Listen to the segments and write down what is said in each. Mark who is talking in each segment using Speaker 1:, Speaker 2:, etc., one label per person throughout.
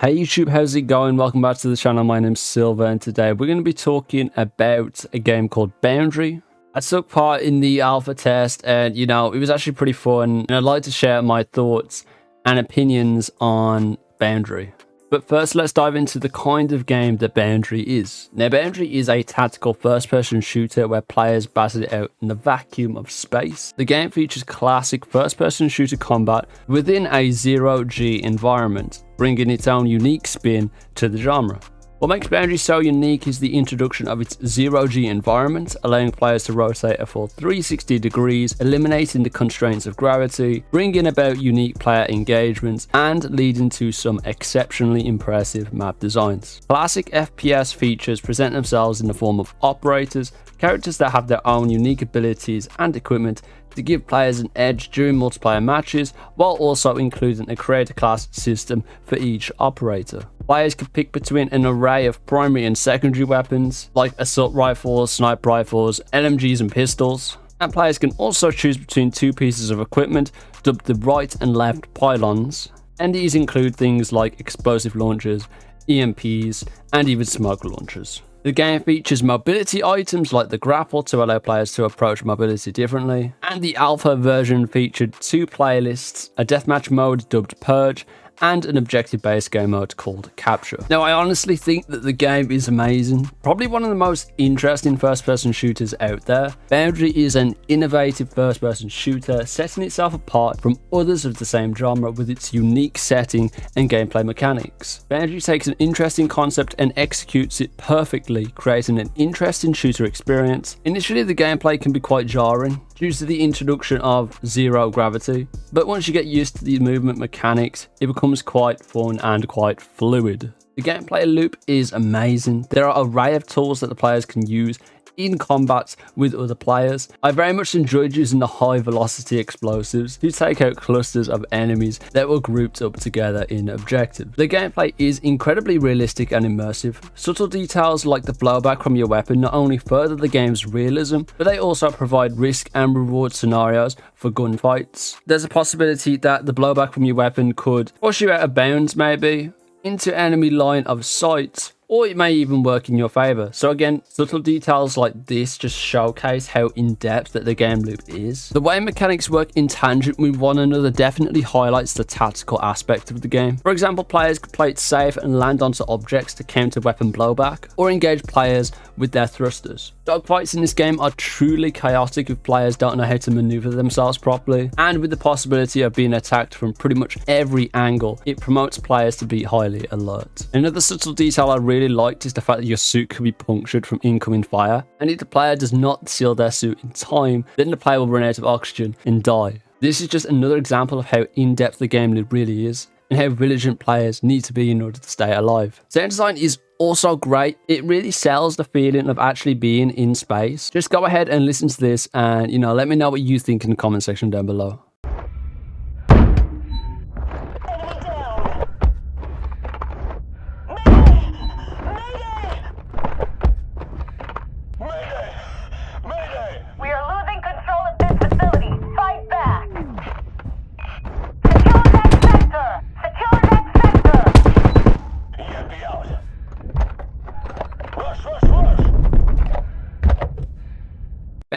Speaker 1: Hey YouTube, how's it going? Welcome back to the channel. My name's Silver and today we're going to be talking about a game called Boundary. I took part in the alpha test and it was actually pretty fun, and I'd like to share my thoughts and opinions on Boundary. But first, let's dive into the kind of game that Boundary is. Now, Boundary is a tactical first-person shooter where players battle it out in the vacuum of space. The game features classic first-person shooter combat within a zero-G environment, bringing its own unique spin to the genre. What makes Boundary so unique is the introduction of its zero-G environment, allowing players to rotate a full 360 degrees, eliminating the constraints of gravity, bringing about unique player engagement, and leading to some exceptionally impressive map designs. Classic FPS features present themselves in the form of operators, characters that have their own unique abilities and equipment to give players an edge during multiplayer matches, while also including a creator class system for each operator. Players can pick between an array of primary and secondary weapons, like assault rifles, sniper rifles, LMGs and pistols. And players can also choose between two pieces of equipment, dubbed the right and left pylons. And these include things like explosive launchers, EMPs, and even smoke launchers. The game features mobility items like the grapple to allow players to approach mobility differently, and the alpha version featured two playlists, a deathmatch mode dubbed Purge, and an objective-based game mode called Capture. Now, I honestly think that the game is amazing, probably one of the most interesting first-person shooters out there. Boundary is an innovative first-person shooter, setting itself apart from others of the same genre with its unique setting and gameplay mechanics. Boundary takes an interesting concept and executes it perfectly, creating an interesting shooter experience. Initially, the gameplay can be quite jarring due to the introduction of zero gravity, but once you get used to the movement mechanics, it becomes quite fun and quite fluid. The gameplay loop is amazing. There are an array of tools that the players can use in combat with other players. I very much enjoyed using the high velocity explosives to take out clusters of enemies that were grouped up together in objectives. The gameplay is incredibly realistic and immersive. Subtle details like the blowback from your weapon not only further the game's realism, but they also provide risk and reward scenarios for gunfights. There's a possibility that the blowback from your weapon could push you out of bounds, maybe into enemy line of sight, or it may even work in your favor. So again, subtle details like this just showcase how in-depth that the game loop is. The way mechanics work in tangent with one another definitely highlights the tactical aspect of the game. For example, players could play it safe and land onto objects to counter weapon blowback, or engage players with their thrusters. Dogfights in this game are truly chaotic if players don't know how to maneuver themselves properly, and with the possibility of being attacked from pretty much every angle, it promotes players to be highly alert. Another subtle detail I really liked is the fact that your suit could be punctured from incoming fire, and if the player does not seal their suit in time, then the player will run out of oxygen and die. This is just another example of how in-depth the game loop really is, and how vigilant players need to be in order to stay alive. Sound design is also great. It really sells the feeling of actually being in space. Just go ahead and listen to this and let me know what you think in the comment section down below.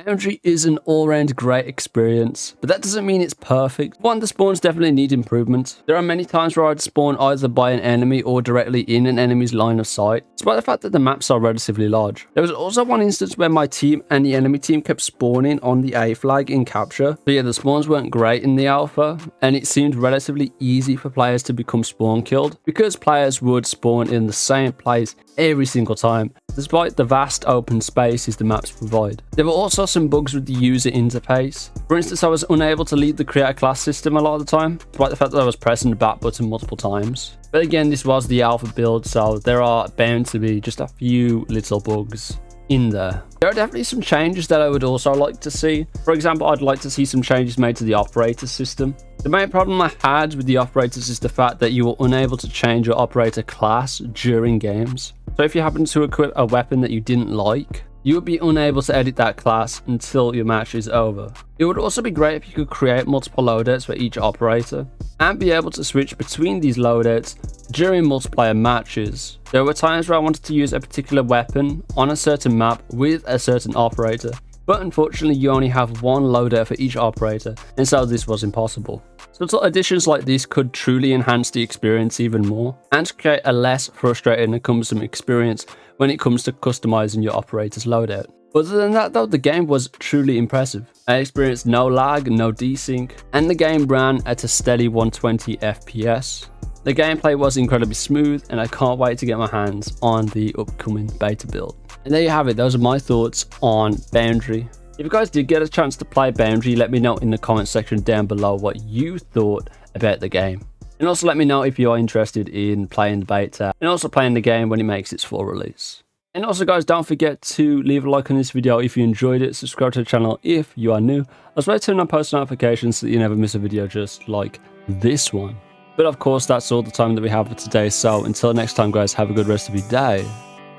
Speaker 1: Boundary is an all-round great experience, but that doesn't mean it's perfect. One, the spawns definitely need improvement. There are many times where I'd spawn either by an enemy or directly in an enemy's line of sight, despite the fact that the maps are relatively large. There was also one instance where my team and the enemy team kept spawning on the A flag in Capture. So yeah, the spawns weren't great in the alpha, and it seemed relatively easy for players to become spawn killed, because players would spawn in the same place every single time, despite the vast open spaces the maps provide. There were also some bugs with the user interface. For instance, I was unable to lead the creator class system a lot of the time, despite the fact that I was pressing the back button multiple times. But again, this was the alpha build, so there are bound to be just a few little bugs in there. There are definitely some changes that I would also like to see. For example, I'd like to see some changes made to the operator system. The main problem I had with the operators is the fact that you were unable to change your operator class during games. So if you happen to equip a weapon that you didn't like, you would be unable to edit that class until your match is over. It would also be great if you could create multiple loadouts for each operator and be able to switch between these loadouts during multiplayer matches. There were times where I wanted to use a particular weapon on a certain map with a certain operator, but unfortunately you only have one loadout for each operator, and so this was impossible. Subtle additions like this could truly enhance the experience even more and create a less frustrating and cumbersome experience when it comes to customizing your operator's loadout. Other than that though, the game was truly impressive. I experienced no lag, no desync, and the game ran at a steady 120 FPS. The gameplay was incredibly smooth, and I can't wait to get my hands on the upcoming beta build. And there you have it, those are my thoughts on Boundary. If you guys did get a chance to play Boundary, let me know in the comment section down below what you thought about the game. And also let me know if you are interested in playing the beta and also playing the game when it makes its full release. And also guys, don't forget to leave a like on this video if you enjoyed it, subscribe to the channel if you are new, as well as turn on post notifications so that you never miss a video just like this one. But of course, that's all the time that we have for today, so until next time guys, have a good rest of your day,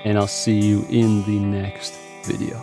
Speaker 1: and I'll see you in the next video.